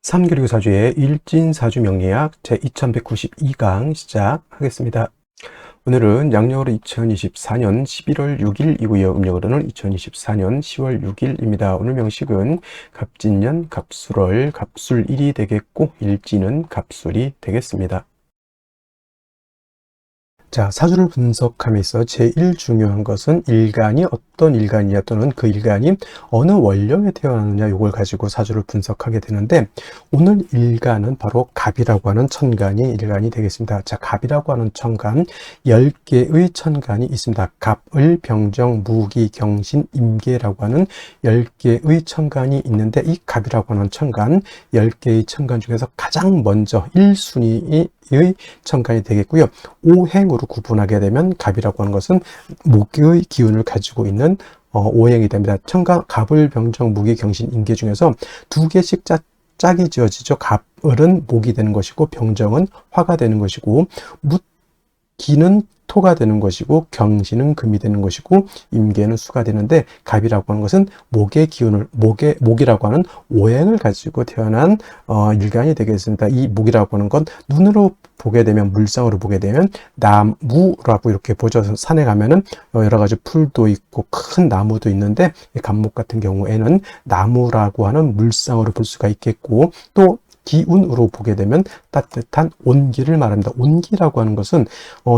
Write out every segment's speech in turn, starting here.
삼교류사주의 일진사주 명리학 제2192강 시작하겠습니다. 오늘은 양력으로 2024년 11월 6일이고요. 음력으로는 2024년 10월 6일입니다. 오늘 명식은 갑진년 갑술월 갑술일이 되겠고 일진은 갑술이 되겠습니다. 자, 사주를 분석함에서 제일 중요한 것은 일간이 어떤 일간이냐 또는 그 일간이 어느 원령에 태어났느냐 요걸 가지고 사주를 분석하게 되는데 오늘 일간은 바로 갑이라고 하는 천간이 일간이 되겠습니다. 자, 갑이라고 하는 천간 10개의 천간이 있습니다. 갑, 을, 병정, 무기, 경신, 임계라고 하는 10개의 천간이 있는데 이 갑이라고 하는 천간 10개의 천간 중에서 가장 먼저 1순위의 천간이 되겠고요. 오행으로 구분하게 되면 갑이라고 하는 것은 목의 기운을 가지고 있는 오행이 됩니다. 천간, 갑을, 병정, 무기, 경신, 임계 중에서 두 개씩 짝이 지어지죠. 갑을은 목이 되는 것이고 병정은 화가 되는 것이고 무기는 토가 되는 것이고 경신은 금이 되는 것이고 임계는 수가 되는데 갑이라고 하는 것은 목의 기운을 목이라고 하는 오행을 가지고 태어난 일간이 되겠습니다. 이 목이라고 하는 건 눈으로 보게 되면 물상으로 보게 되면 나무라고 이렇게 보죠. 산에 가면은 여러 가지 풀도 있고 큰 나무도 있는데 갑목 같은 경우에는 나무라고 하는 물상으로 볼 수가 있겠고 또 기운으로 보게 되면 따뜻한 온기를 말합니다. 온기라고 하는 것은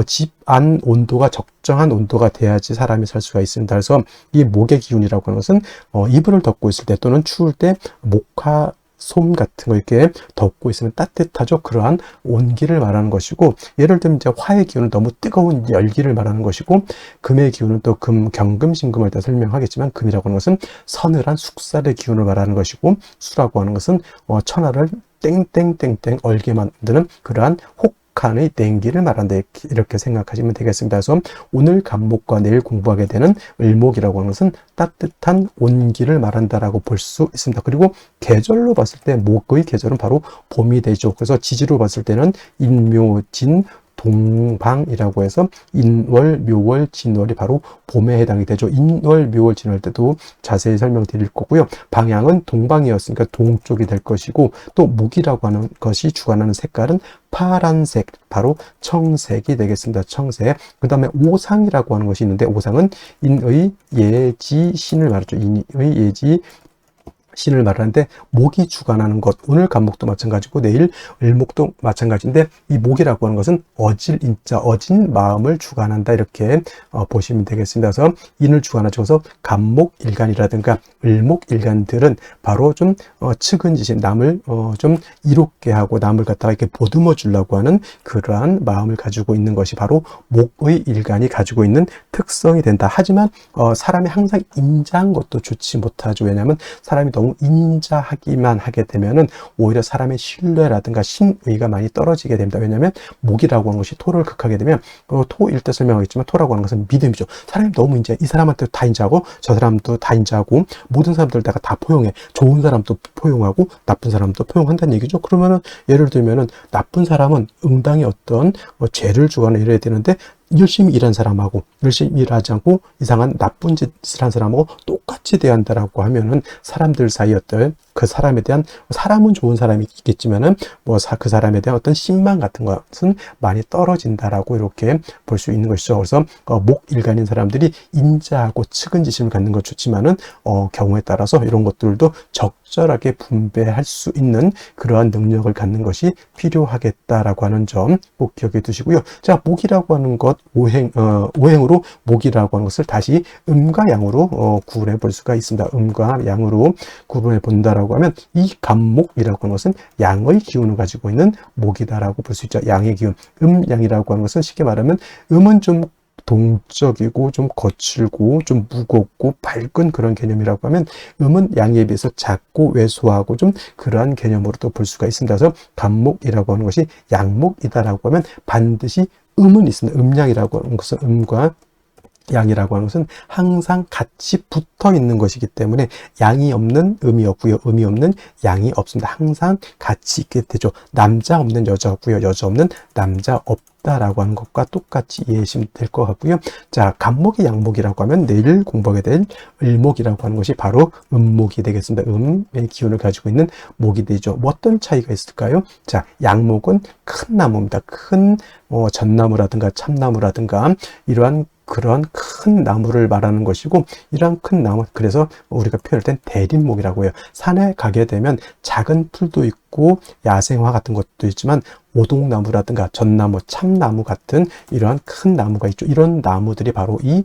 집 안 온도가 적정한 온도가 돼야지 사람이 살 수가 있습니다. 그래서 이 목의 기운이라고 하는 것은 이불을 덮고 있을 때 또는 추울 때 목화 솜 같은 거 이렇게 덮고 있으면 따뜻하죠. 그러한 온기를 말하는 것이고 예를 들면 이제 화의 기운은 너무 뜨거운 열기를 말하는 것이고 금의 기운은 또 경금신금을 다 설명하겠지만 금이라고 하는 것은 서늘한 숙살의 기운을 말하는 것이고 수라고 하는 것은 천하를 땡땡땡땡 얼게 만드는 그러한 혹한의 냉기를 말한다 이렇게 생각하시면 되겠습니다. 그래서 오늘 갑목과 내일 공부하게 되는 을목이라고 하는 것은 따뜻한 온기를 말한다라고 볼 수 있습니다. 그리고 계절로 봤을 때 목의 계절은 바로 봄이 되죠. 그래서 지지로 봤을 때는 인묘진 동방이라고 해서 인월, 묘월, 진월이 바로 봄에 해당이 되죠. 인월, 묘월, 진월 때도 자세히 설명드릴 거고요. 방향은 동방이었으니까 동쪽이 될 것이고 또 목이라고 하는 것이 주관하는 색깔은 파란색, 바로 청색이 되겠습니다. 청색. 그 다음에 오상이라고 하는 것이 있는데 오상은 인의 예지 신을 말하죠. 인의 예지 신을 말하는데 목이 주관하는 것, 오늘 갑목도 마찬가지고 내일 을목도 마찬가지인데 이 목이라고 하는 것은 어질 인자, 어진 마음을 주관한다 이렇게 보시면 되겠습니다. 그래서 인을 주관하죠. 그래서 갑목 일간이라든가 을목 일간들은 바로 좀 측은지심, 남을 좀 이롭게 하고 남을 갖다가 이렇게 보듬어 주려고 하는 그러한 마음을 가지고 있는 것이 바로 목의 일간이 가지고 있는 특성이 된다. 하지만 사람이 항상 인자한 것도 좋지 못하죠. 왜냐하면 사람이 너무 인자하기만 하게 되면은 오히려 사람의 신뢰라든가 신의가 많이 떨어지게 됩니다. 왜냐하면 목이라고 하는 것이 토를 극하게 되면 토일 때 설명하겠지만 토라고 하는 것은 믿음이죠. 사람이 너무 인자해. 이 사람한테 다 인자하고 저 사람도 다 인자하고 모든 사람들 내가 다 포용해. 좋은 사람도 포용하고 나쁜 사람도 포용한다는 얘기죠. 그러면은 예를 들면은 나쁜 사람은 응당히 어떤 죄를 주거나 이래야 되는데 열심히 일한 사람하고 열심히 일하지 않고 이상한 나쁜 짓을 한 사람하고 똑같이 대한다라고 하면은 사람들 사이 어떤 그 사람에 대한 사람은 좋은 사람이 있겠지만은 그 사람에 대한 어떤 신망 같은 것은 많이 떨어진다라고 이렇게 볼 수 있는 것이죠. 그래서 목 일간인 사람들이 인자하고 측은지심을 갖는 것 좋지만은 경우에 따라서 이런 것들도 적절하게 분배할 수 있는 그러한 능력을 갖는 것이 필요하겠다라고 하는 점 꼭 기억해 두시고요. 자, 목이라고 하는 것 오행으로 목이라고 하는 것을 다시 음과 양으로 구분해 볼 수가 있습니다. 음과 양으로 구분해 본다라고 하면 이 갑목이라고 하는 것은 양의 기운을 가지고 있는 목이다라고 볼 수 있죠. 양의 기운. 양이라고 하는 것은 쉽게 말하면 음은 좀 동적이고 좀 거칠고 좀 무겁고 밝은 그런 개념이라고 하면 음은 양에 비해서 작고 왜소하고 좀 그러한 개념으로도 볼 수가 있습니다. 그래서 갑목이라고 하는 것이 양목이다라고 하면 반드시 음은 있습니다. 음양이라고 하는 것은 음과 양이라고 하는 것은 항상 같이 붙어 있는 것이기 때문에 양이 없는 음이 없고요. 음이 없는 양이 없습니다. 항상 같이 있게 되죠. 남자 없는 여자 없고요. 여자 없는 남자 없다. 있다라고 하는 것과 똑같이 이해하시면 될 것 같고요. 자, 간목이 양목이라고 하면 내일 공부하게 될 을목이라고 하는 것이 바로 음목이 되겠습니다. 음의 기운을 가지고 있는 목이 되죠. 뭐 어떤 차이가 있을까요? 자, 양목은 큰 나무입니다. 큰 전나무라든가 참나무라든가 이러한 그런 큰 나무를 말하는 것이고, 이러한 큰 나무, 그래서 우리가 표현할 땐 대림목이라고 해요. 산에 가게 되면 작은 풀도 있고 야생화 같은 것도 있지만 오동나무라든가 전나무, 참나무 같은 이러한 큰 나무가 있죠. 이런 나무들이 바로 이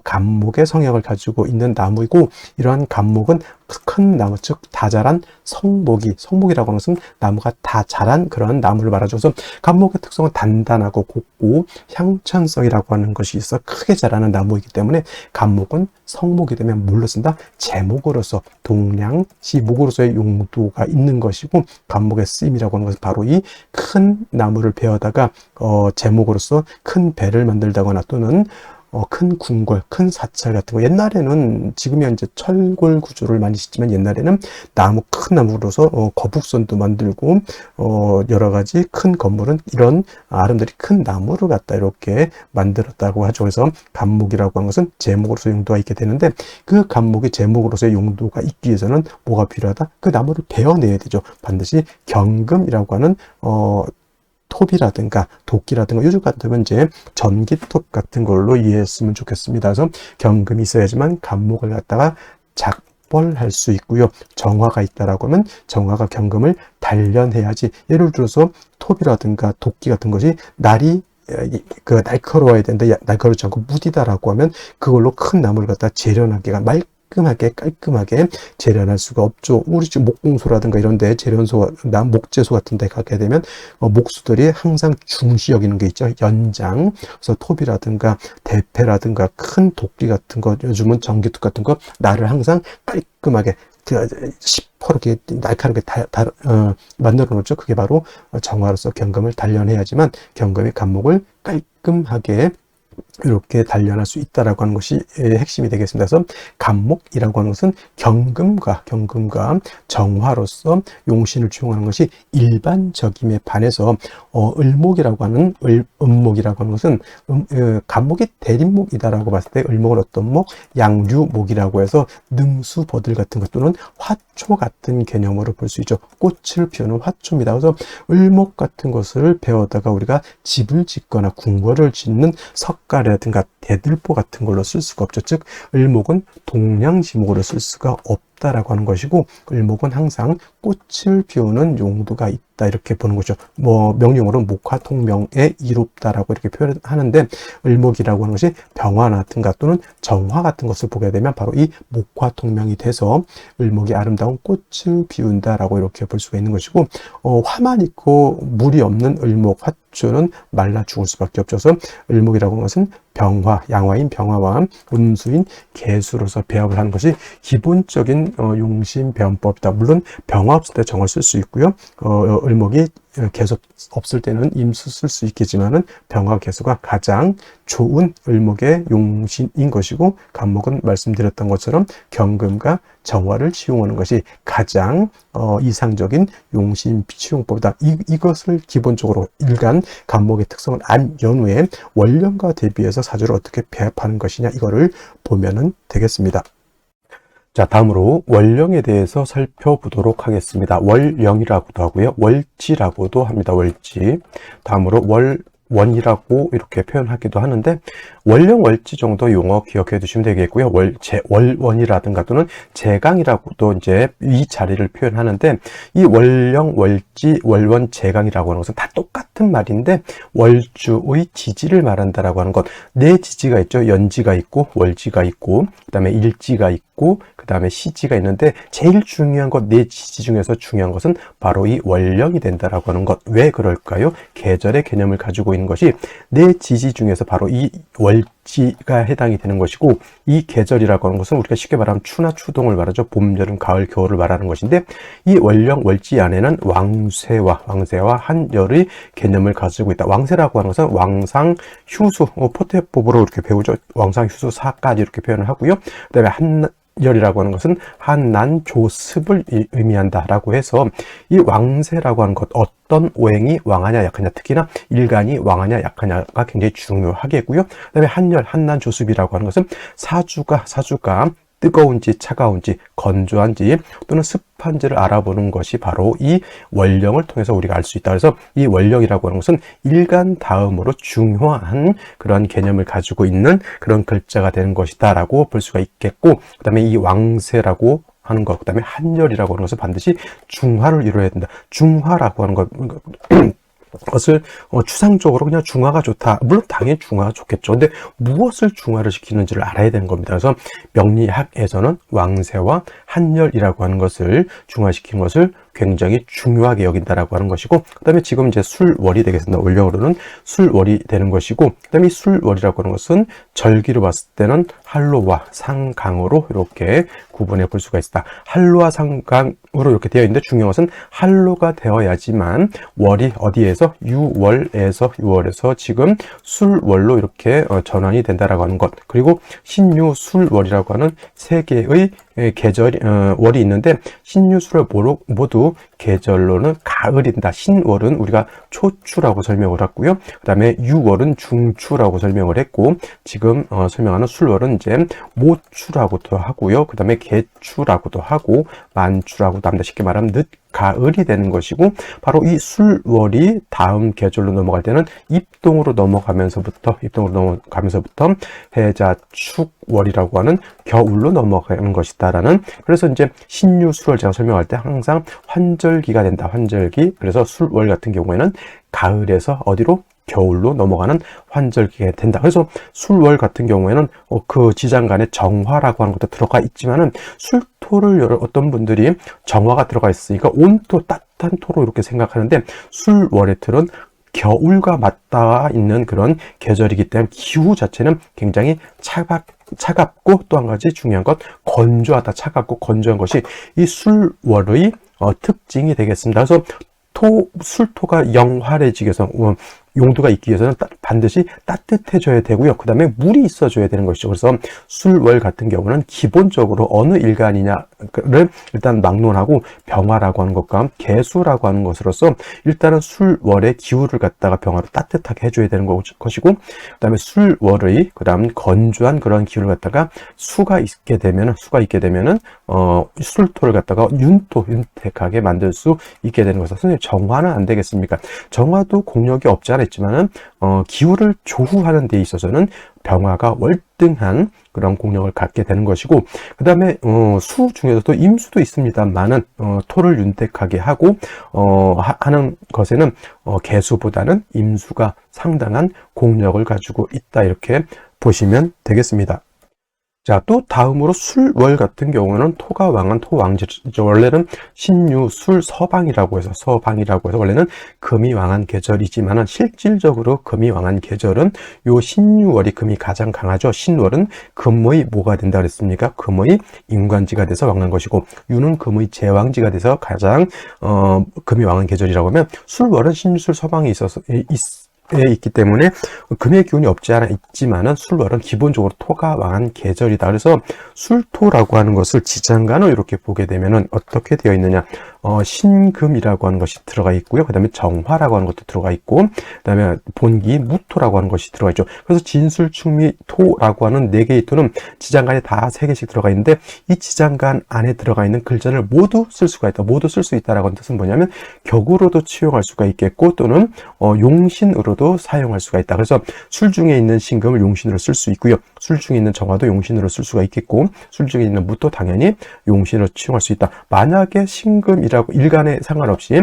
간목의 성향을 가지고 있는 나무이고, 이러한 간목은 큰 나무, 즉 다 자란 성목이라고 하는 것은 나무가 다 자란 그런 나무를 말하죠. 그래서 간목의 특성은 단단하고 곱고 향천성이라고 하는 것이 있어 크게 자라는 나무이기 때문에 간목은 성목이 되면 뭘로 쓴다? 제목으로서, 동량시 목으로서의 용도가 있는 것이고, 간목의 쓰임이라고 하는 것은 바로 이 큰 나무를 베어다가 제목으로서 큰 배를 만들다거나 또는 큰 궁궐, 큰 사찰 같은 거, 옛날에는 지금이야 이제 철골 구조를 많이 짓지만 옛날에는 큰 나무로서 거북선도 만들고 여러 가지 큰 건물은 이런 아름드리 큰 나무를 갖다 이렇게 만들었다고 하죠. 그래서 간목이라고 하는 것은 제목으로서 용도가 있게 되는데, 그 간목이 제목으로서의 용도가 있기 위해서는 뭐가 필요하다? 그 나무를 베어내야 되죠. 반드시 경금이라고 하는 톱이라든가 도끼라든가, 요즘 같으면 이제 전기톱 같은 걸로 이해했으면 좋겠습니다. 그래서 경금이 있어야지만 간목을 갖다가 작벌할 수 있고요. 정화가 있다라고 하면 정화가 경금을 단련해야지. 예를 들어서 톱이라든가 도끼 같은 것이 날카로워야 되는데 날카롭지 않고 무디다라고 하면 그걸로 큰 나무를 갖다 재련하기가 깔끔하게 재련할 수가 없죠. 우리 집 목공소라든가 이런 데 목재소 같은 데 가게 되면 목수들이 항상 중시 여기는 게 있죠. 연장. 그래서 톱이라든가 대패라든가 큰 도끼 같은 거, 요즘은 전기톱 같은 거, 나를 항상 깔끔하게 시퍼렇게 날카롭게 만들어 놓죠. 그게 바로 정화로서 경금을 단련해야지만 경금이 간목을 깔끔하게 이렇게 단련할 수 있다라고 하는 것이 핵심이 되겠습니다. 그래서 간목이라고 하는 것은 경금과 정화로서 용신을 취용하는 것이 일반적임에 반해서 을목이라고 하는 음목이라고 하는 것은 간목이 대림목이다라고 봤을 때 을목은 어떤 목? 양류목이라고 해서 능수, 버들 같은 것 또는 화초 같은 개념으로 볼 수 있죠. 꽃을 피우는 화초입니다. 그래서 을목 같은 것을 배워다가 우리가 집을 짓거나 궁궐을 짓는 석가래라든가 대들보 같은 걸로 쓸 수가 없죠. 즉 을목은 동량지목으로 쓸 수가 없다라고 하는 것이고, 을목은 항상 꽃을 피우는 용도가 있다 이렇게 보는 거죠. 명령어로 목화통명에 이롭다라고 이렇게 표현하는데, 을목이라고 하는 것이 병화라든가 또는 정화 같은 것을 보게 되면 바로 이 목화통명이 돼서 을목이 아름다운 꽃을 피운다라고 이렇게 볼 수가 있는 것이고, 화만 있고 물이 없는 을목, 화초는 말라 죽을 수밖에 없죠. 그래서 을목이라고 하는 것은 병화, 양화인 병화와 음수인 개수로서 배합을 하는 것이 기본적인 용신 배원법이다. 물론 병화 없을 때 정을 쓸 수 있고요. 을목이 계속 없을 때는 임수 쓸 수 있겠지만은 병화 개수가 가장 좋은 을목의 용신인 것이고, 간목은 말씀드렸던 것처럼 경금과 정화를 취용하는 것이 가장 이상적인 용신 취용법이다. 이것을 기본적으로 일간 간목의 특성을 안 연후에 원령과 대비해서 사주를 어떻게 배합하는 것이냐, 이거를 보면은 되겠습니다. 자, 다음으로 월령에 대해서 살펴보도록 하겠습니다. 월령이라고도 하고요. 월지라고도 합니다. 월지. 다음으로 월원이라고 이렇게 표현하기도 하는데, 월령, 월지 정도 용어 기억해 두시면 되겠고요. 월원이라든가 또는 제강이라고도 이제 이 자리를 표현하는데, 이 월령, 월지, 월원, 제강이라고 하는 것은 다 똑같은 말인데 월주의 지지를 말한다라고 하는 것. 네 지지가 있죠. 연지가 있고 월지가 있고 그 다음에 일지가 있고 그 다음에 시지가 있는데, 제일 중요한 것, 네 지지 중에서 중요한 것은 바로 이 월령이 된다라고 하는 것. 왜 그럴까요? 계절의 개념을 가지고 있는 것이 네 지지 중에서 바로 이 월지가 해당이 되는 것이고, 이 계절이라고 하는 것은 우리가 쉽게 말하면 추나 추동을 말하죠. 봄, 여름, 가을, 겨울을 말하는 것인데, 이 월령, 월지 안에는 왕세와 한열의 개념을 가지고 있다. 왕세라고 하는 것은 왕상, 휴수, 포태법으로 이렇게 배우죠. 왕상, 휴수, 사까지 이렇게 표현을 하고요. 그 다음에 한열이라고 하는 것은 한난조습을 의미한다라고 해서 이 왕세라고 하는 것, 어떤 오행이 왕하냐 약하냐, 특히나 일간이 왕하냐 약하냐가 굉장히 중요하겠고요. 그다음에 한열, 한난조습이라고 하는 것은 사주가 뜨거운지 차가운지 건조한지 또는 습한지를 알아보는 것이 바로 이 원령을 통해서 우리가 알 수 있다. 그래서 이 원령이라고 하는 것은 일간 다음으로 중요한 그런 개념을 가지고 있는 그런 글자가 되는 것이다 라고 볼 수가 있겠고, 그 다음에 이 왕세라고 하는 것, 그 다음에 한열이라고 하는 것은 반드시 중화를 이루어야 된다. 중화라고 하는 것 것을 추상적으로 그냥 중화가 좋다. 물론 당연히 중화가 좋겠죠. 근데 무엇을 중화를 시키는지를 알아야 되는 겁니다. 그래서 명리학에서는 왕세와 한열이라고 하는 것을 중화시키는 것을 굉장히 중요하게 여긴다라고 하는 것이고, 그 다음에 지금 이제 술월이 되겠습니다. 원령으로는 술월이 되는 것이고, 그 다음에 이 술월이라고 하는 것은 절기로 봤을 때는 한로와 상강으로 이렇게 구분해 볼 수가 있다. 한로와 상강으로 이렇게 되어 있는데 중요한 것은 한로가 되어야지만 월이 어디에서 유월에서 지금 술월로 이렇게 전환이 된다라고 하는 것. 그리고 신유술월이라고 하는 세 개의 계절이 월이 있는데, 신유술월 모두 계절로는 가을이다. 신월은 우리가 초추라고 설명을 했고요. 그 다음에 유월은 중추라고 설명을 했고, 지금 설명하는 술월은 이제 모추라고도 하고요. 그 다음에 개추라고도 하고 만추라고도 합니다. 쉽게 말하면 늦 가을이 되는 것이고, 바로 이 술월이 다음 계절로 넘어갈 때는 입동으로 넘어가면서부터 해자축월이라고 하는 겨울로 넘어가는 것이다라는, 그래서 이제 신유술월 제가 설명할 때 항상 환절기가 된다. 환절기. 그래서 술월 같은 경우에는 가을에서 어디로? 겨울로 넘어가는 환절기가 된다. 그래서 술월 같은 경우에는 그 지장간에 정화라고 하는 것도 들어가 있지만은, 술토를 어떤 분들이 정화가 들어가 있으니까 온토, 따뜻한 토로 이렇게 생각하는데, 술월의 틀은 겨울과 맞닿아 있는 그런 계절이기 때문에 기후 자체는 굉장히 차갑고, 또 한 가지 중요한 것, 건조하다. 차갑고 건조한 것이 이 술월의 특징이 되겠습니다. 그래서 술토가 영활해지기 위해서, 용도가 있기 위해서는 반드시 따뜻해져야 되고요. 그 다음에 물이 있어줘야 되는 것이죠. 그래서 술월 같은 경우는 기본적으로 어느 일간이냐를 일단 막론하고, 병화라고 하는 것과 개수라고 하는 것으로서 일단은 술월의 기후를 갖다가 병화로 따뜻하게 해줘야 되는 것이고, 그 다음에 술월의 건조한 그런 기후를 갖다가 수가 있게 되면은 술토를 갖다가 윤택하게 만들 수 있게 되는 것은, 선생님 정화는 안 되겠습니까? 정화도 공력이 없지 않아 있지만은 기후를 조후하는 데 있어서는 병화가 월등한 그런 공력을 갖게 되는 것이고, 그 다음에 수 중에서도 임수도 있습니다만은 토를 윤택하게 하고 하는 것에는 개수보다는 임수가 상당한 공력을 가지고 있다, 이렇게 보시면 되겠습니다. 자, 또 다음으로 술월 같은 경우는 토가 왕한 토왕절이죠. 원래는 신유, 술, 서방이라고 해서 원래는 금이 왕한 계절이지만은, 실질적으로 금이 왕한 계절은 요 신유월이 금이 가장 강하죠. 신월은 금의 뭐가 된다 그랬습니까? 금의 임관지가 돼서 왕한 것이고, 유는 금의 제왕지가 돼서 가장 금이 왕한 계절이라고 하면, 술월은 신유, 술, 서방이 있기 때문에 금의 기운이 없지 않아 있지만은, 술월은 기본적으로 토가 왕한 계절이다. 그래서 술토라고 하는 것을 지장간으로 이렇게 보게 되면은 어떻게 되어 있느냐? 신금이라고 하는 것이 들어가 있고요. 그 다음에 정화라고 하는 것도 들어가 있고, 그 다음에 본기 무토라고 하는 것이 들어가 있죠. 그래서 진술, 충미, 토라고 하는 4개의 토는 지장간에 다 3개씩 들어가 있는데, 이 지장간 안에 들어가 있는 글자를 모두 쓸 수가 있다. 모두 쓸 수 있다라고 하는 뜻은 뭐냐면, 격으로도 치용할 수가 있겠고, 또는 용신으로도 사용할 수가 있다. 그래서 술 중에 있는 신금을 용신으로 쓸 수 있고요. 술 중에 있는 정화도 용신으로 쓸 수가 있겠고, 술 중에 있는 무도 당연히 용신으로 치용할 수 있다. 만약에 신금이라고 일간에 상관없이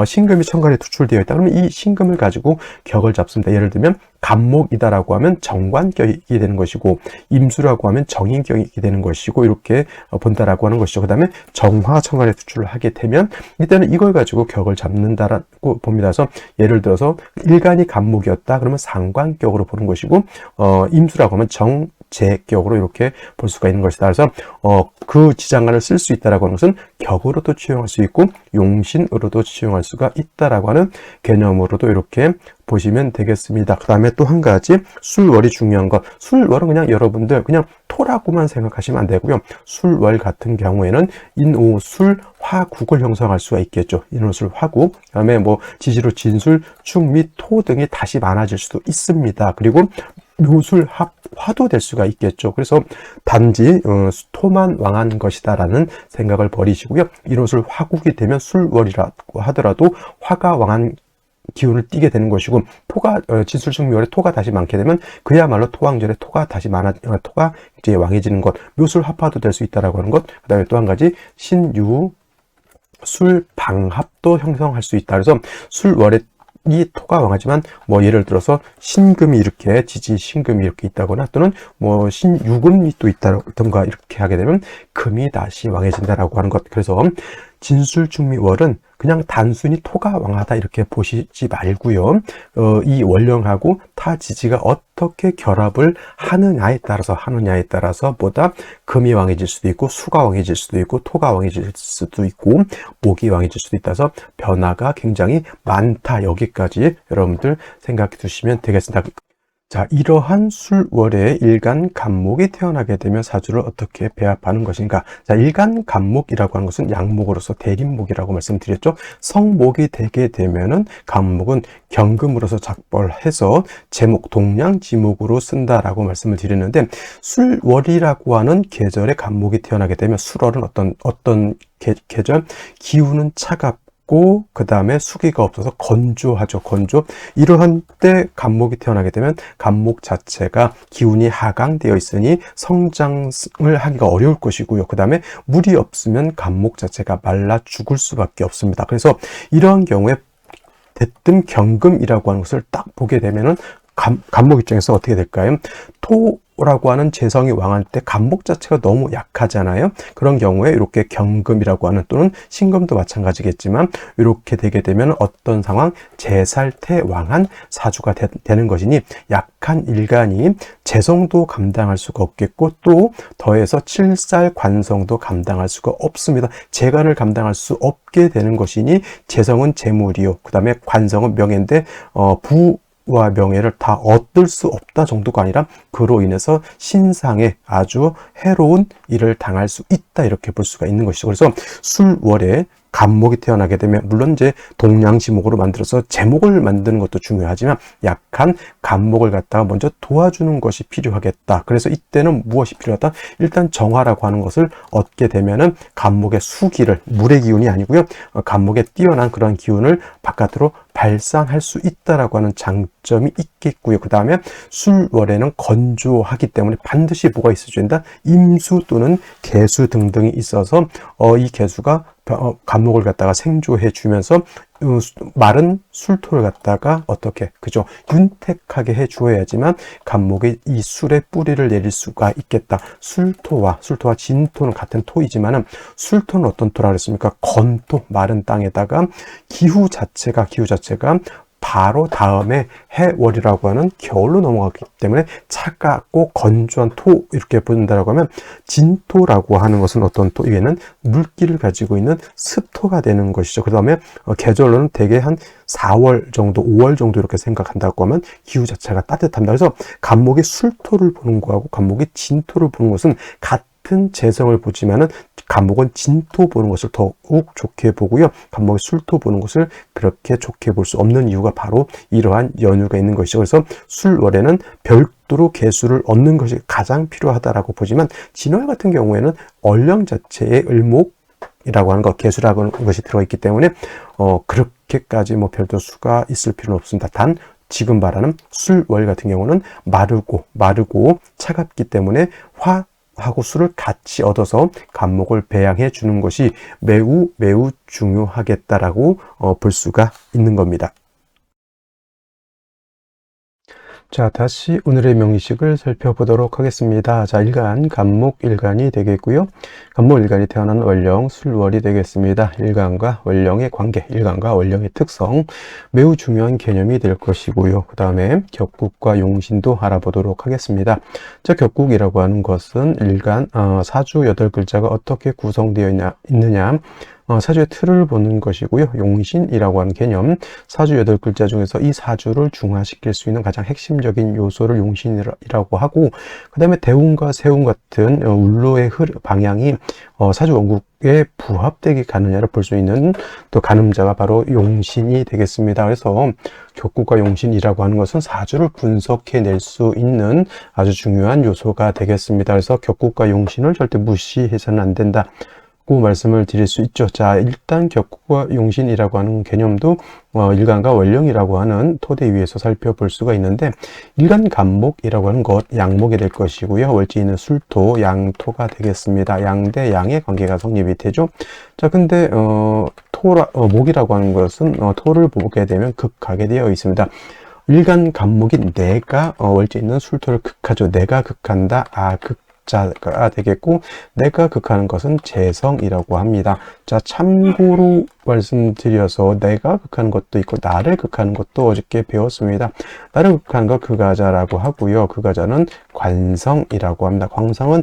신금이 천간에 투출되어 있다. 그러면 이 신금을 가지고 격을 잡습니다. 예를 들면 간목이다라고 하면 정관격이 되는 것이고, 임수라고 하면 정인격이 되는 것이고, 이렇게 본다라고 하는 것이죠. 그 다음에 정화 천간에 투출을 하게 되면 일단은 이걸 가지고 격을 잡는다라고 봅니다. 그래서 예를 들어서 일간이 간목이었다 그러면 상관격으로 보는 것이고, 임수라고 하면 제격으로 이렇게 볼 수가 있는 것이다. 그래서 그 지장간을 쓸 수 있다라고 하는 것은 격으로도 취용할 수 있고 용신으로도 취용할 수가 있다라고 하는 개념으로도 이렇게 보시면 되겠습니다. 그 다음에 또 한 가지 술월이 중요한 것. 술월은 그냥 여러분들 그냥 토라고만 생각하시면 안 되고요. 술월 같은 경우에는 인오술 화국을 형성할 수가 있겠죠. 인오술 화국. 그 다음에 뭐 지지로 진술, 축 및 토 등이 다시 많아질 수도 있습니다. 그리고 묘술 화도 될 수가 있겠죠. 그래서 단지 토만 왕한 것이다라는 생각을 버리시고요. 인오술 화국이 되면 술월이라고 하더라도 화가 왕한 기운을 띠게 되는 것이고, 토가 진술축묘월에 토가 다시 많게 되면 그야말로 토왕절에 토가 다시 토가 이제 왕해지는 것, 묘술 합화도 될 수 있다라고 하는 것. 그다음에 또 한 가지 신유 술방합도 형성할 수 있다. 그래서 술월에 이 토가 왕하지만 뭐 예를 들어서 신금이 이렇게 지지 신금이 이렇게 있다거나 또는 뭐 신유금이 또 있다던가 이렇게 하게 되면 금이 다시 왕해진다라고 하는 것. 그래서 진술축미월은 그냥 단순히 토가 왕하다 이렇게 보시지 말고요. 이 월령하고 타 지지가 어떻게 결합을 하느냐에 따라서 보다 금이 왕해질 수도 있고 수가 왕해질 수도 있고 토가 왕해질 수도 있고 목이 왕해질 수도 있다서 변화가 굉장히 많다. 여기까지 여러분들 생각해 두시면 되겠습니다. 자, 이러한 술월에 일간간목이 태어나게 되면 사주를 어떻게 배합하는 것인가? 자, 일간간목이라고 하는 것은 양목으로서 대립목이라고 말씀드렸죠. 성목이 되게 되면은 간목은 경금으로서 작벌해서 제목 동량지목으로 쓴다라고 말씀을 드렸는데, 술월이라고 하는 계절에 간목이 태어나게 되면 술월은 어떤 계절? 기운은 차갑고 그 다음에 수기가 없어서 건조하죠. 건조. 이러한 때 간목이 태어나게 되면 간목 자체가 기운이 하강되어 있으니 성장을 하기가 어려울 것이고요. 그 다음에 물이 없으면 간목 자체가 말라 죽을 수밖에 없습니다. 그래서 이러한 경우에 대뜸 경금이라고 하는 것을 딱 보게 되면은 간목 입장에서 어떻게 될까요? 토라고 하는 재성이 왕할 때 간목 자체가 너무 약하잖아요. 그런 경우에 이렇게 경금이라고 하는 또는 신금도 마찬가지겠지만 이렇게 되게 되면 어떤 상황? 재살퇴왕한 사주가 되는 것이니 약한 일간이 재성도 감당할 수가 없겠고 또 더해서 칠살관성도 감당할 수가 없습니다. 재간을 감당할 수 없게 되는 것이니 재성은 재물이요. 그 다음에 관성은 명예인데 부와 명예를 다 얻을 수 없다 정도가 아니라 그로 인해서 신상에 아주 해로운 일을 당할 수 있다 이렇게 볼 수가 있는 것이죠. 그래서 술월에 간목이 태어나게 되면 물론 이제 동량지목으로 만들어서 제목을 만드는 것도 중요하지만 약한 간목을 갖다가 먼저 도와주는 것이 필요하겠다. 그래서 이때는 무엇이 필요하다? 일단 정화라고 하는 것을 얻게 되면은 간목의 수기를 물의 기운이 아니고요. 간목에 뛰어난 그런 기운을 바깥으로 발산할 수 있다라고 하는 장점이 있겠고요. 그 다음에 술월에는 건조하기 때문에 반드시 뭐가 있어줘야 된다? 임수 또는 개수 등등이 있어서 이 개수가 간목을 갖다가 생조해 주면서 마른 술토를 갖다가 어떻게 그죠 윤택하게 해 주어야지만 간목이 이 술의 뿌리를 내릴 수가 있겠다. 술토와 진토는 같은 토이지만은 술토는 어떤 토라 그랬습니까? 건토, 마른 땅에다가 기후 자체가 바로 다음에 해월이라고 하는 겨울로 넘어가기 때문에 차갑고 건조한 토 이렇게 본다라고 하면 진토라고 하는 것은 어떤 토? 이게는 물기를 가지고 있는 습토가 되는 것이죠. 그 다음에 계절로는 대개 한 4월 정도, 5월 정도 이렇게 생각한다고 하면 기후 자체가 따뜻합니다. 그래서 간목이 술토를 보는 거하고 간목이 진토를 보는 것은 같은 재성을 보지만은 간목은 진토 보는 것을 더욱 좋게 보고요. 간목이 술토 보는 것을 그렇게 좋게 볼 수 없는 이유가 바로 이러한 연유가 있는 것이죠. 그래서 술월에는 별도로 개수를 얻는 것이 가장 필요하다라고 보지만 진월 같은 경우에는 얼령 자체의 을목이라고 하는 것, 개수라고 하는 것이 들어있기 때문에 그렇게까지 뭐 별도 수가 있을 필요는 없습니다. 단 지금 말하는 술월 같은 경우는 마르고 차갑기 때문에 하고 술을 같이 얻어서 간목을 배양해 주는 것이 매우 중요하겠다라고 볼 수가 있는 겁니다. 자, 다시 오늘의 명리식을 살펴보도록 하겠습니다. 자, 일간, 간목 일간이 되겠고요. 간목 일간이 태어난 월령, 술월이 되겠습니다. 일간과 월령의 관계, 일간과 월령의 특성, 매우 중요한 개념이 될 것이고요. 그 다음에 격국과 용신도 알아보도록 하겠습니다. 자, 격국이라고 하는 것은 일간, 사주 8글자가 어떻게 구성되어 있느냐, 사주의 틀을 보는 것이고요. 용신이라고 하는 개념, 사주 8글자 중에서 이 사주를 중화시킬 수 있는 가장 핵심적인 요소를 용신이라고 하고, 그 다음에 대운과 세운 같은 울로의 방향이 사주 원국에 부합되게 가느냐를 볼 수 있는 또 가늠자가 바로 용신이 되겠습니다. 그래서 격국과 용신이라고 하는 것은 사주를 분석해낼 수 있는 아주 중요한 요소가 되겠습니다. 그래서 격국과 용신을 절대 무시해서는 안 된다 고 말씀을 드릴 수 있죠. 자, 일단 격국과 용신이라고 하는 개념도 일간과 월령이라고 하는 토대 위에서 살펴볼 수가 있는데, 일간 간목이라고 하는 것 양목이 될 것이고요. 월지는 술토, 양토가 되겠습니다. 양 대 양의 관계가 성립이 되죠. 자, 근데 목이라고 하는 것은 토를 보게 되면 극하게 되어 있습니다. 일간 간목인 내가 월지는 술토를 극하죠. 내가 극한다. 자가 되겠고, 내가 극하는 것은 재성이라고 합니다. 자, 참고로 말씀드려서 내가 극하는 것도 있고 나를 극하는 것도 어저께 배웠습니다. 나를 극하는 거 극하자라고 하고요. 극하자는 관성이라고 합니다. 관성은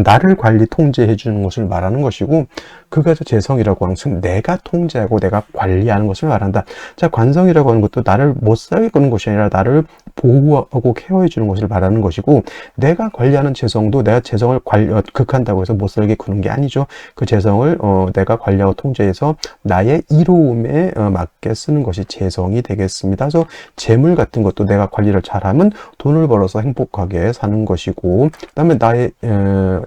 나를 관리 통제해 주는 것을 말하는 것이고, 극하자 재성이라고 하는 것은 내가 통제하고 내가 관리하는 것을 말한다. 자, 관성이라고 하는 것도 나를 못 살게 끄는 것이 아니라 나를 보호하고 케어해 주는 것을 말하는 것이고, 내가 관리하는 재성도 내가 재성을 극한다고 해서 못 살게 구는 게 아니죠. 그 재성을 내가 관리하고 통제해서 나의 이로움에 맞게 쓰는 것이 재성이 되겠습니다. 그래서 재물 같은 것도 내가 관리를 잘하면 돈을 벌어서 행복하게 사는 것이고, 그 다음에 나의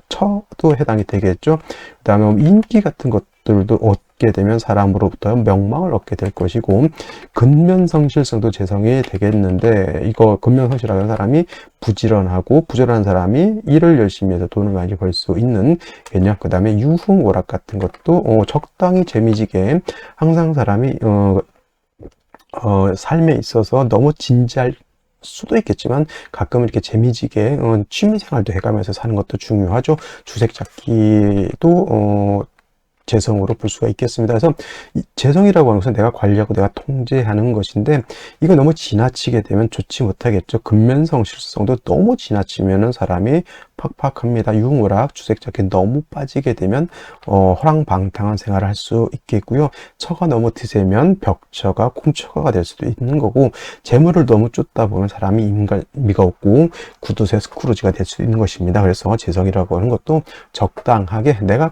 처도 해당이 되겠죠. 그 다음에 인기 같은 것들도 얻게 되면 사람으로부터 명망을 얻게 될 것이고, 근면성실성도 재성이 되겠는데, 이거 근면성실하는 사람이 부지런하고, 부지런한 사람이 일을 열심히 해서 돈을 많이 벌 수 있는 개념. 그 다음에 유흥오락 같은 것도 적당히 재미지게, 항상 사람이 삶에 있어서 너무 진지할 수도 있겠지만 가끔 이렇게 재미지게 취미생활도 해가면서 사는 것도 중요하죠. 주색 잡기도 재성으로 볼 수가 있겠습니다. 그래서 재성이라고 하는 것은 내가 관리하고 내가 통제하는 것인데, 이거 너무 지나치게 되면 좋지 못하겠죠. 근면성 실성도 너무 지나치면은 사람이 팍팍합니다. 유흥오락, 주색잡기 너무 빠지게 되면 허랑방탕한 생활을 할 수 있겠고요. 처가 너무 드세면 벽처가 콩처가 될 수도 있는 거고, 재물을 너무 쫓다 보면 사람이 인간미가 없고 구두쇠 스크루지가 될 수 있는 것입니다. 그래서 재성이라고 하는 것도 적당하게 내가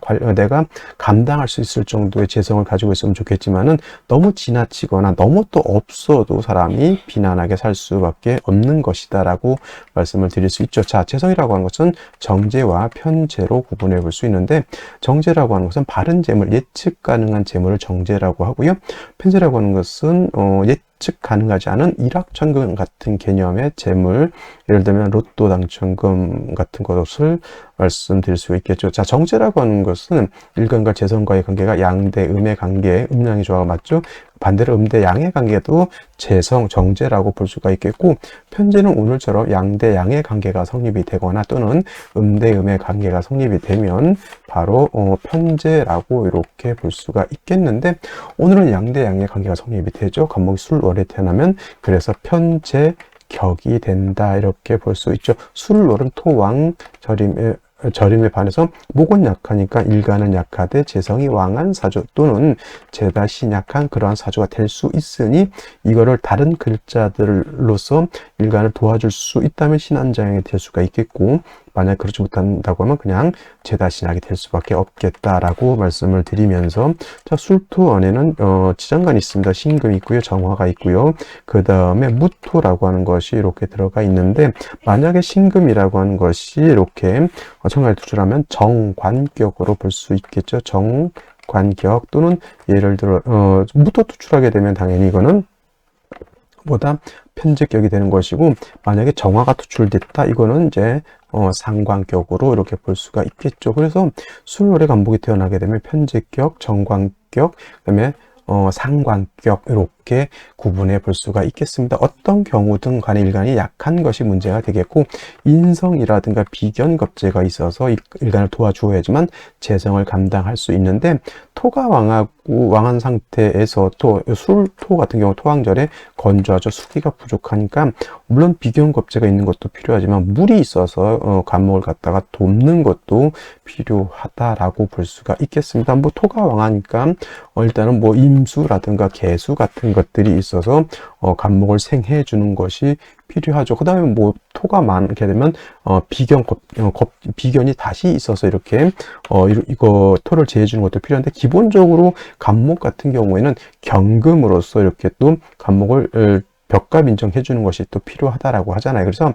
감당할 수 있을 정도의 재성을 가지고 있으면 좋겠지만은, 너무 지나치거나 너무 또 없어도 사람이 비난하게 살 수밖에 없는 것이다라고 말씀을 드릴 수 있죠. 자, 재성이라고 하는 것은 정재와 편재로 구분해 볼 수 있는데, 정재라고 하는 것은 바른 재물, 예측 가능한 재물을 정재라고 하고요. 편재라고 하는 것은 예측 가능하지 않은 일확천금 같은 개념의 재물, 예를 들면 로또 당첨금 같은 것을 말씀드릴 수 있겠죠. 자, 정재라고 하는 것은 일간과 재성과의 관계가 양대 음의 관계, 음양의 조화가 맞죠. 반대로 음대 양의 관계도 재성, 정재라고 볼 수가 있겠고, 편재는 오늘처럼 양대 양의 관계가 성립이 되거나 또는 음대 음의 관계가 성립이 되면 바로 편재라고 이렇게 볼 수가 있겠는데, 오늘은 양대 양의 관계가 성립이 되죠. 간목이 술월에 태어나면, 그래서 편재 격이 된다 이렇게 볼 수 있죠. 술월은 토왕 절임에 반해서 목은 약하니까 일간은 약하되 재성이 왕한 사주 또는 재다시 약한 그러한 사주가 될 수 있으니, 이거를 다른 글자들로서 일간을 도와줄 수 있다면 신한장이 될 수가 있겠고, 만약 그렇지 못한다고 하면 그냥 재다신약이 될 수밖에 없겠다라고 말씀을 드리면서, 자, 술토 안에는 지장간이 있습니다. 신금이 있고요, 정화가 있고요. 그 다음에 무토라고 하는 것이 이렇게 들어가 있는데, 만약에 신금이라고 하는 것이 이렇게 정화를 투출하면 정관격으로 볼 수 있겠죠. 정관격, 또는 예를 들어 무토 투출하게 되면 당연히 이거는 보다 편제격이 되는 것이고, 만약에 정화가 투출됐다, 이거는 이제 상관격으로 이렇게 볼 수가 있겠죠. 그래서 술월의 간목이 태어나게 되면 편제격, 정관격, 그다음에 상관격 이렇게 이렇게 구분해 볼 수가 있겠습니다. 어떤 경우든 간에 일간이 약한 것이 문제가 되겠고, 인성이라든가 비견겁제가 있어서 일간을 도와주어야지만 재성을 감당할 수 있는데, 토가 왕한 상태에서 또 술토 같은 경우 토왕절에 건조하죠. 수기가 부족하니까 물론 비견겁제가 있는 것도 필요하지만 물이 있어서 간목을 갖다가 돕는 것도 필요하다라고 볼 수가 있겠습니다. 뭐 토가 왕하니까 일단은 뭐 임수라든가 개수 같은 것들이 있어서 간목을 생해 주는 것이 필요하죠. 그 다음에 뭐 토가 많게 되면 비견이 다시 있어서 이렇게 이거 토를 제해 주는 것도 필요한데, 기본적으로 간목 같은 경우에는 경금으로서 이렇게 또 간목을 벽갑 인정해 주는 것이 또 필요하다라고 하잖아요. 그래서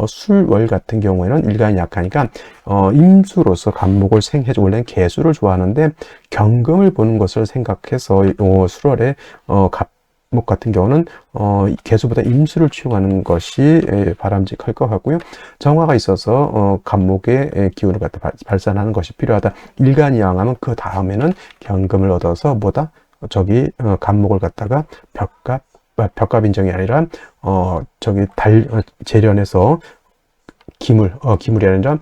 술월 같은 경우에는 일간이 약하니까 임수로서 간목을 생해줘. 원래는 개수를 좋아하는데 경금을 보는 것을 생각해서 술월에 갑목 같은 경우는 개수보다 임수를 취용하는 것이 바람직할 것 같고요. 정화가 있어서 간목의 기운을 갖다 발산하는 것이 필요하다. 일간이 양하면 그 다음에는 경금을 얻어서 간목을 갖다가 벽갑 인정이 아니라 재련해서 기물이 아니라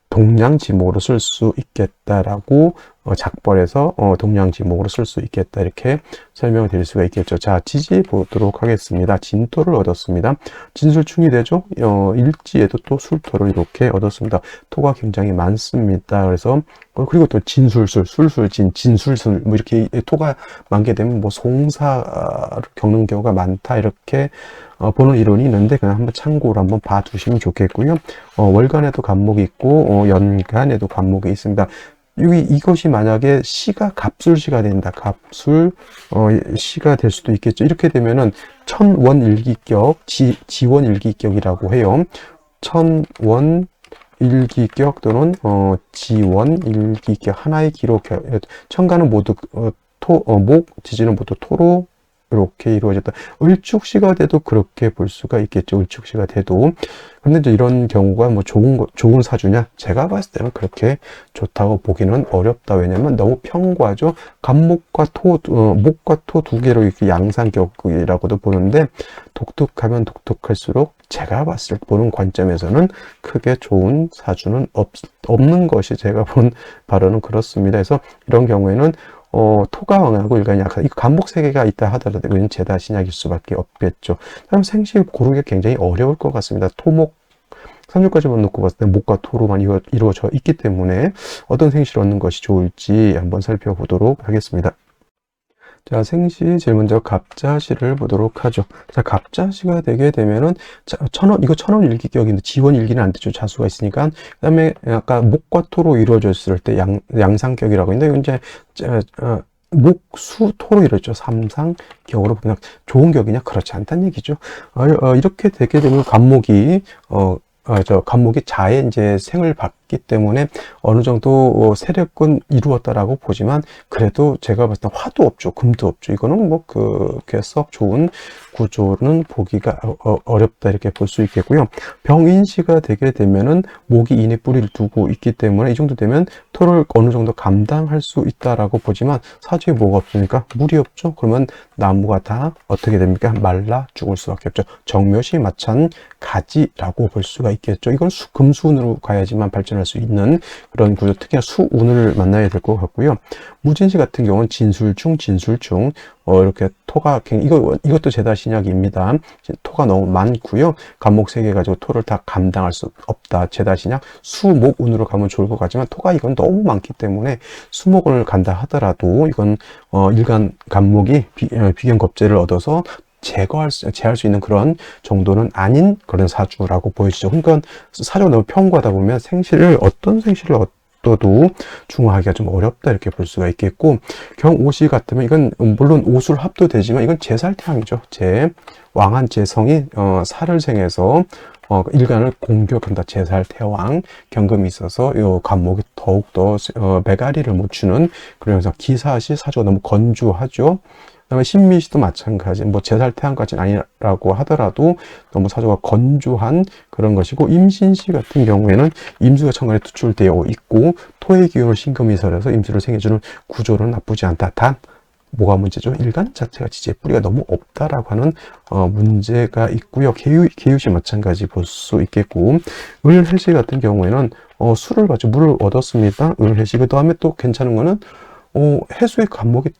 동량지목으로 쓸 수 있겠다라고 작벌해서 동량지목으로 쓸 수 있겠다, 이렇게 설명을 드릴 수가 있겠죠. 자, 지지 보도록 하겠습니다. 진토를 얻었습니다. 진술충이 되죠. 일지에도 또 술토를 이렇게 얻었습니다. 토가 굉장히 많습니다. 그래서 그리고 또 진술술, 술술진, 진술술 뭐 이렇게 토가 많게 되면 뭐 송사를 겪는 경우가 많다, 이렇게 보는 이론이 있는데 그냥 한번 참고로 한번 봐두시면 좋겠고요. 월간에도 간목이 있고 연간에도 간목이 있습니다. 이것이 만약에 시가 갑술시가 된다. 시가 될 수도 있겠죠. 이렇게 되면은 천원일기격, 지원일기격이라고 해요. 천원일기격 또는 지원일기격, 하나의 기록. 천간은 모두 목, 지지는 모두 토로 이렇게 이루어졌다. 을축시가 돼도 그렇게 볼 수가 있겠죠. 을축시가 돼도. 근데 이제 이런 경우가 뭐 좋은 사주냐? 제가 봤을 때는 그렇게 좋다고 보기는 어렵다. 왜냐면 너무 평과죠. 간목과 목과 토 두 개로 이렇게 양상격이라고도 보는데, 독특하면 독특할수록 제가 봤을 때 보는 관점에서는 크게 좋은 사주는 없는 것이 제가 본 바로는 그렇습니다. 그래서 이런 경우에는 토가 왕하고 일간이 약하다. 이거 간목 세 개가 있다 하더라도 이건 제다 신약일 수밖에 없겠죠. 다음 생시 고르기가 굉장히 어려울 것 같습니다. 토목 3주까지만 놓고 봤을 때 목과 토로만 이루어져 있기 때문에 어떤 생시를 얻는 것이 좋을지 한번 살펴보도록 하겠습니다. 자, 생시 제일 먼저 갑자시를 보도록 하죠. 자, 갑자시가 되게 되면은 이거 천원일기격인데 지원일기는 안 되죠. 자수가 있으니까. 그다음에 아까 목과 토로 이루어졌을 때 양상격이라고 했는데, 이건 이제 목수 토로 이루어졌죠. 삼상격으로 보면 좋은 격이냐? 그렇지 않다는 얘기죠. 이렇게 되게 되면 간목이 간목이 자에 이제 생을 받기 때문에 어느 정도 세력은 이루었다라고 보지만, 그래도 제가 봤을 때 화도 없죠. 금도 없죠. 이거는 뭐 그렇게 썩 좋은 구조는 보기가 어렵다, 이렇게 볼 수 있겠고요. 병인시가 되게 되면은 목이 인에 뿌리를 두고 있기 때문에 이 정도 되면 토를 어느 정도 감당할 수 있다라고 보지만, 사주에 뭐가 없으니까 물이 없죠. 그러면 나무가 다 어떻게 됩니까? 말라 죽을 수밖에 없죠. 정묘시 마찬 가지라고 볼 수가 있겠죠. 이건 금수운으로 가야지만 발전할 수 있는 그런 구조, 특히나 수운을 만나야 될 것 같고요. 무진시 같은 경우는 진술충 이렇게 토가 이것도 제다 신약입니다. 토가 너무 많고요. 간목 3개 가지고 토를 다 감당할 수 없다. 제다 신약. 수목운으로 가면 좋을 것 같지만 토가 이건 너무 많기 때문에 수목운을 간다 하더라도 이건 일간 간목이 비견겁제를 얻어서 제할 수 있는 그런 정도는 아닌 그런 사주라고 보여지죠. 그러니까 사주가 너무 평과하다 보면 어떤 생시를 얻어도 중화하기가 좀 어렵다, 이렇게 볼 수가 있겠고, 경오시 같으면 이건 물론 오술 합도 되지만 이건 제살태양이죠. 왕한 제성이 살을 생해서 일간을 공격한다. 제살태왕 경금이 있어서 이 간목이 더욱더 매가리를 못 주는, 그러면서 기사시 사주가 너무 건조하죠. 그다음에 신미시도 마찬가지, 뭐 제살태양까지는 아니라고 하더라도 너무 사주가 건조한 그런 것이고, 임신시 같은 경우에는 임수가 천간에 투출되어 있고 토의 기운을 신금이 설해서 임수를 생겨주는 구조는 나쁘지 않다. 단 뭐가 문제죠? 일간 자체가 지지의 뿌리가 너무 없다라고 하는 문제가 있고요. 개유시 마찬가지 볼 수 있겠고, 을해시 같은 경우에는 술을 마시고 물을 얻었습니다. 을해시. 그 다음에 또 괜찮은 거는 해수의 간목이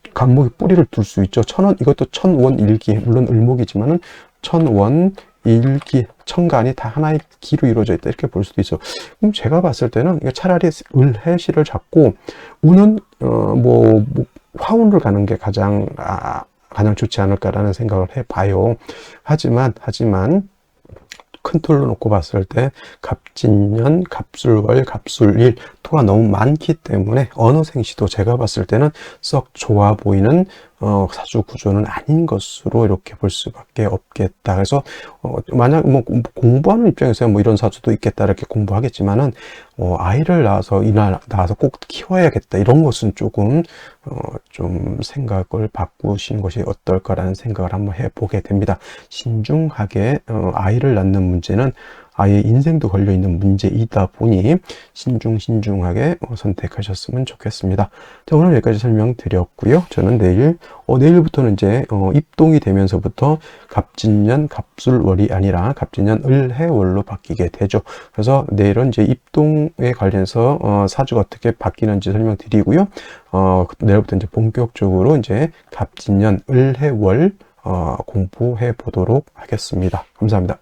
뿌리를 둘 수 있죠. 이것도 천원일기, 물론 을목이지만은 천원일기, 천간이 다 하나의 기로 이루어져 있다, 이렇게 볼 수도 있어. 그럼 제가 봤을 때는 이거 차라리 을해시를 잡고 우는 화운을 가는 게 가장 좋지 않을까라는 생각을 해봐요. 하지만 큰 틀로 놓고 봤을 때 갑진년, 갑술월, 갑술일 토가 너무 많기 때문에 어느 생시도 제가 봤을 때는 썩 좋아 보이는 사주 구조는 아닌 것으로 이렇게 볼 수밖에 없겠다. 그래서 만약 공부하는 입장에서 이런 사주도 있겠다 이렇게 공부하겠지만은 아이를 낳아서 꼭 키워야겠다 이런 것은 조금 좀 생각을 바꾸시는 것이 어떨까라는 생각을 한번 해보게 됩니다. 신중하게 아이를 낳는 문제는 아이의 인생도 걸려있는 문제이다 보니 신중하게 선택하셨으면 좋겠습니다. 자, 오늘 여기까지 설명드렸고요. 저는 내일부터는 이제 입동이 되면서부터 갑진년 갑술월이 아니라 갑진년 을해월로 바뀌게 되죠. 그래서 내일은 이제 입동에 관련해서 사주가 어떻게 바뀌는지 설명드리고요. 내일부터 이제 본격적으로 이제 갑진년 을해월 공부해 보도록 하겠습니다. 감사합니다.